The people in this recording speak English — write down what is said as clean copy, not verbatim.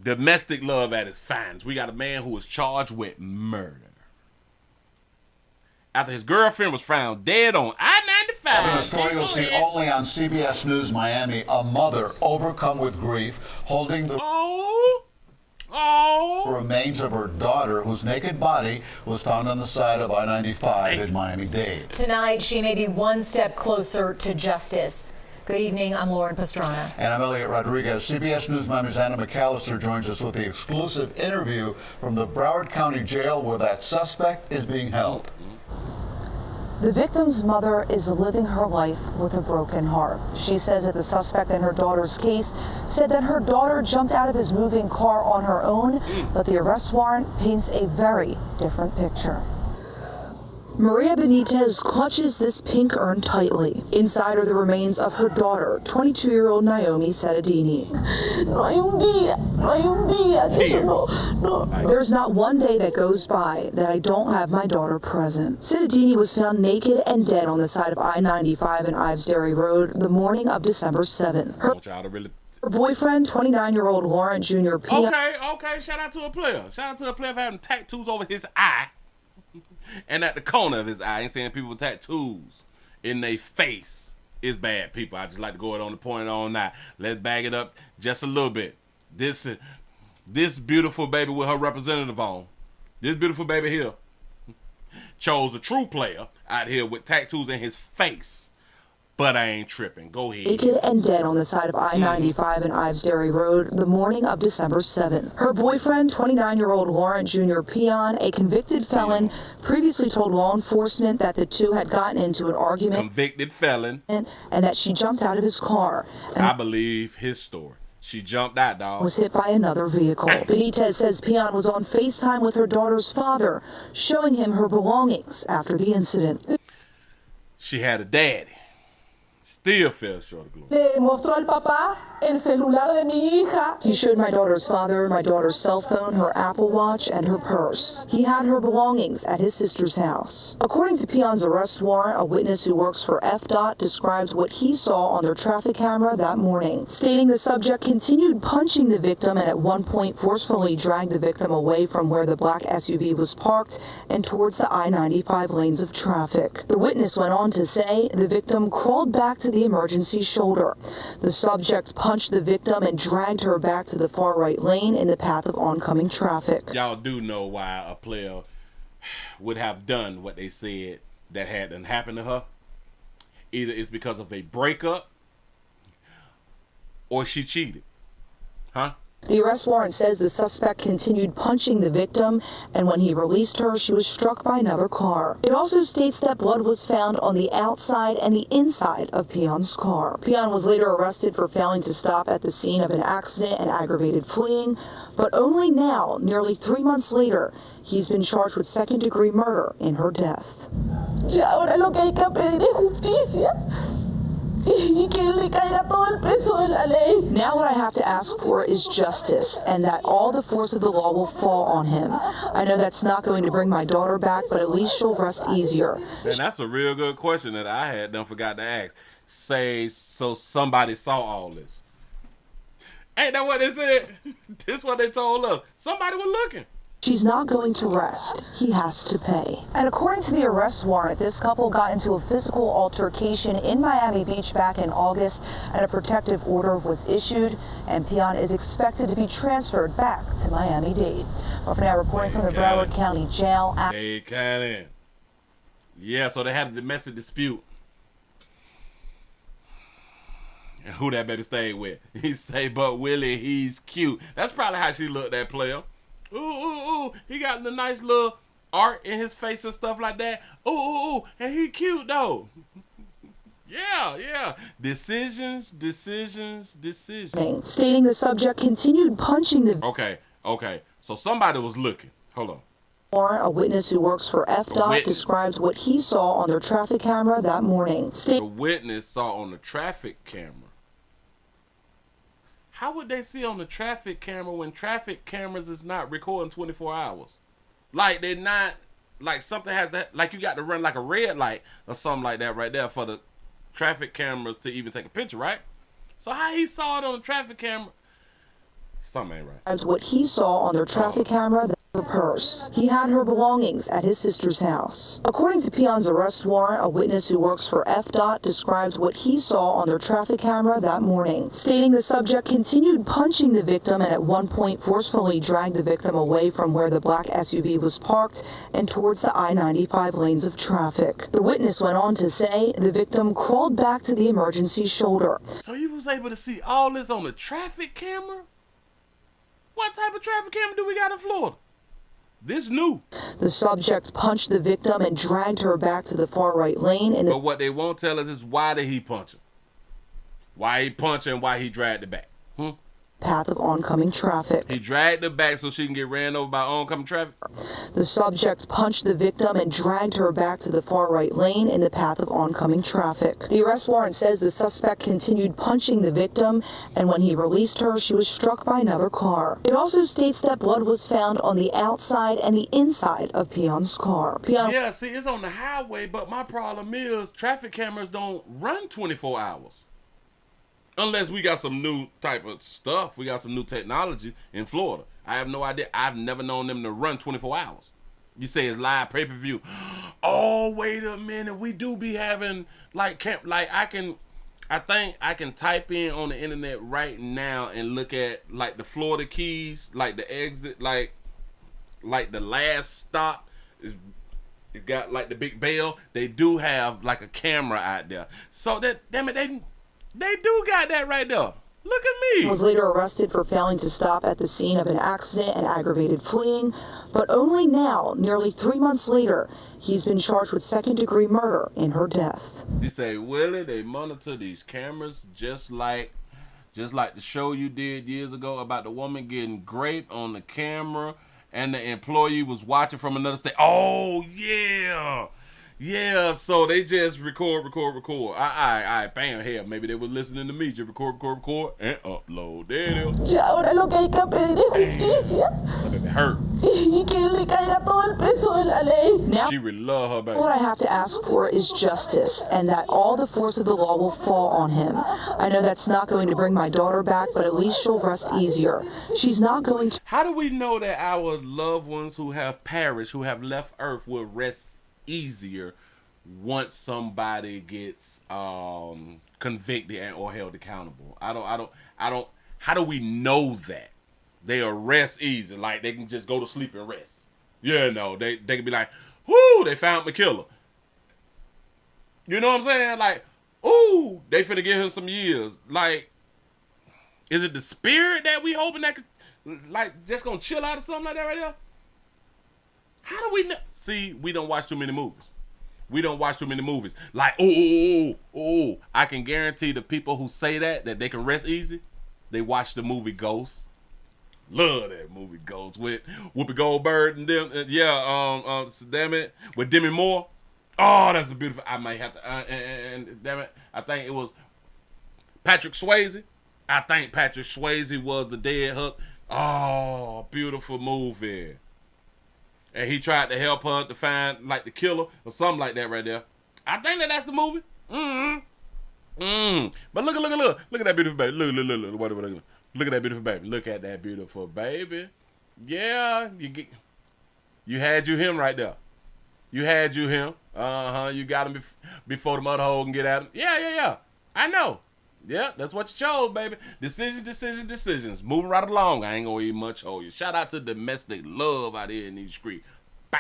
Domestic love at its finest. We got a man who was charged with murder after his girlfriend was found dead on I-95. A story you'll see only on CBS News Miami. A mother overcome with grief, holding the remains of her daughter, whose naked body was found on the side of I-95 in Miami-Dade. Tonight, she may be one step closer to justice. Good evening, I'm Lauren Pastrana. And I'm Elliot Rodriguez. CBS News Miami's Anna McAllister joins us with the exclusive interview from the Broward County Jail where that suspect is being held. The victim's mother is living her life with a broken heart. She says that the suspect in her daughter's case said that her daughter jumped out of his moving car on her own, but the arrest warrant paints a very different picture. Maria Benitez clutches this pink urn tightly. Inside are the remains of her daughter, 22-year-old Naomi Sedadini. There's not one day that goes by that I don't have my daughter present. Sedadini was found naked and dead on the side of I-95 and Ives Dairy Road the morning of December 7th. Her boyfriend, 29-year-old Laurent Jr. P. Okay, shout out to a player. Shout out to a player for having tattoos over his eye. And at the corner of his eye. I ain't saying people with tattoos in their face is bad people. I just like to go on the point on that. Let's bag it up just a little bit. This beautiful baby with her representative on. This beautiful baby here chose a true player out here with tattoos in his face. But I ain't tripping. Go ahead. Naked and dead on the side of I-95 and Ives Dairy Road the morning of December 7th. Her boyfriend, 29-year-old Laurent Jr. Peon, a convicted felon, previously told law enforcement that the two had gotten into an argument. Convicted felon. And that she jumped out of his car. I believe his story. She jumped out, dog. Was hit by another vehicle. Benitez says Peon was on FaceTime with her daughter's father, showing him her belongings after the incident. She had a daddy. Still fell short of glory. Le mostró al papá el celular de mi hija. He showed my daughter's father my daughter's cell phone, her Apple Watch, and her purse. He had her belongings at his sister's house. According to Peon's arrest warrant, a witness who works for FDOT describes what he saw on their traffic camera that morning, stating the subject continued punching the victim and at one point forcefully dragged the victim away from where the black SUV was parked and towards the I-95 lanes of traffic. The witness went on to say the victim crawled back to the emergency shoulder. The subject punched the victim and dragged her back to the far right lane in the path of oncoming traffic. Y'all do know why a player would have done what they said that hadn't happened to her. Either it's because of a breakup or she cheated. Huh? The arrest warrant says the suspect continued punching the victim, and when he released her, she was struck by another car. It also states that blood was found on the outside and the inside of Peon's car. Peon was later arrested for failing to stop at the scene of an accident and aggravated fleeing, but only now, nearly 3 months later, he's been charged with second-degree murder in her death. Ya ahora lo que hay que pedir es justicia. Now what I have to ask for is justice, and that all the force of the law will fall on him. I know that's not going to bring my daughter back, but at least she'll rest easier. And that's a real good question that I had done forgot to ask. Say, so somebody saw all this. Ain't that what they said? This is what they told us. Somebody was looking. She's not going to rest. He has to pay. And according to the arrest warrant, this couple got into a physical altercation in Miami Beach back in August, and a protective order was issued, and Peon is expected to be transferred back to Miami-Dade. Well, for now, reporting from the Broward County Jail. Dade County. Yeah, so they had a domestic dispute. And who that baby stayed with? He say, but Willie, he's cute. That's probably how she looked, that player. Ooh, he got the nice little art in his face and stuff like that. Ooh, and he cute though. Yeah. Decisions. Stating the subject continued punching the... Okay. So somebody was looking. Hold on. A witness who works for FDOT describes what he saw on their traffic camera that morning. The witness saw on the traffic camera. How would they see on the traffic camera when traffic cameras is not recording 24 hours? Like they're not, like something has to, like you got to run like a red light or something like that right there for the traffic cameras to even take a picture, right? So how he saw it on the traffic camera, Something ain't right. Describes what he saw on their traffic camera, her purse. He had her belongings at his sister's house. According to Peon's arrest warrant, a witness who works for FDOT describes what he saw on their traffic camera that morning, stating the subject continued punching the victim and at one point forcefully dragged the victim away from where the black SUV was parked and towards the I-95 lanes of traffic. The witness went on to say the victim crawled back to the emergency shoulder. So you was able to see all this on the traffic camera? What type of traffic camera do we got in Florida? This new. The subject punched the victim and dragged her back to the far right lane. But what they won't tell us is why did he punch her? Why he punched her and why he dragged her back? Path of oncoming traffic. He dragged her back so she can get ran over by oncoming traffic? The subject punched the victim and dragged her back to the far right lane in the path of oncoming traffic. The arrest warrant says the suspect continued punching the victim, and when he released her, she was struck by another car. It also states that blood was found on the outside and the inside of Peon's car. Yeah, see, it's on the highway, but my problem is traffic cameras don't run 24 hours. Unless we got some new type of stuff. We got some new technology in Florida. I have no idea. I've never known them to run 24 hours. You say it's live pay-per-view. Oh, wait a minute. We do be having I think I can type in on the internet right now and look at like the Florida Keys, like the exit, like the last stop is. It's got like the big bell. They do have like a camera out there. So that, damn it, they do got that right there. Look at me. Was later arrested for failing to stop at the scene of an accident and aggravated fleeing, but only now, nearly 3 months later, he's been charged with second-degree murder in her death. You say, Willie, they monitor these cameras just like the show you did years ago about the woman getting graped on the camera and the employee was watching from another state. Oh, yeah. Yeah, so they just record. I bam, hell, maybe they were listening to me. Just record, and upload. There it is. Ya ahora lo que hay que pedir es justicia. It hurt. Y que le caiga todo el peso de la ley. Now, She really love her baby. what I have to ask for is justice, and that all the force of the law will fall on him. I know that's not going to bring my daughter back, but at least she'll rest easier. She's not going to. How do we know that our loved ones who have perished, who have left Earth, will rest easier once somebody gets convicted and or held accountable? I don't. How do we know that they'll rest easy? Like they can just go to sleep and rest. Yeah, no, they can be like, "Whoo, they found the killer." You know what I'm saying? Like, "Ooh, they finna give him some years." Like, is it the spirit that we hoping that like just gonna chill out or something like that right there? How do we know? See, we don't watch too many movies. Like, oh. I can guarantee the people who say that they can rest easy, they watch the movie Ghost. Love that movie Ghost with Whoopi Goldberg and them. Damn it, with Demi Moore. Oh, that's a beautiful. I might have to. And damn it, I think it was Patrick Swayze. I think Patrick Swayze was the dead hook. Oh, beautiful movie. And he tried to help her to find like the killer or something like that right there. I think that's the movie. But look at that beautiful baby. Look at that beautiful baby. Look at that beautiful baby. Yeah, you had him right there. You had him. You got him before the mother hole can get at him. Yeah. I know. Yeah, that's what you chose, baby. Decisions. Moving right along. I ain't gonna even much hold you. Shout out to domestic love out here in these streets.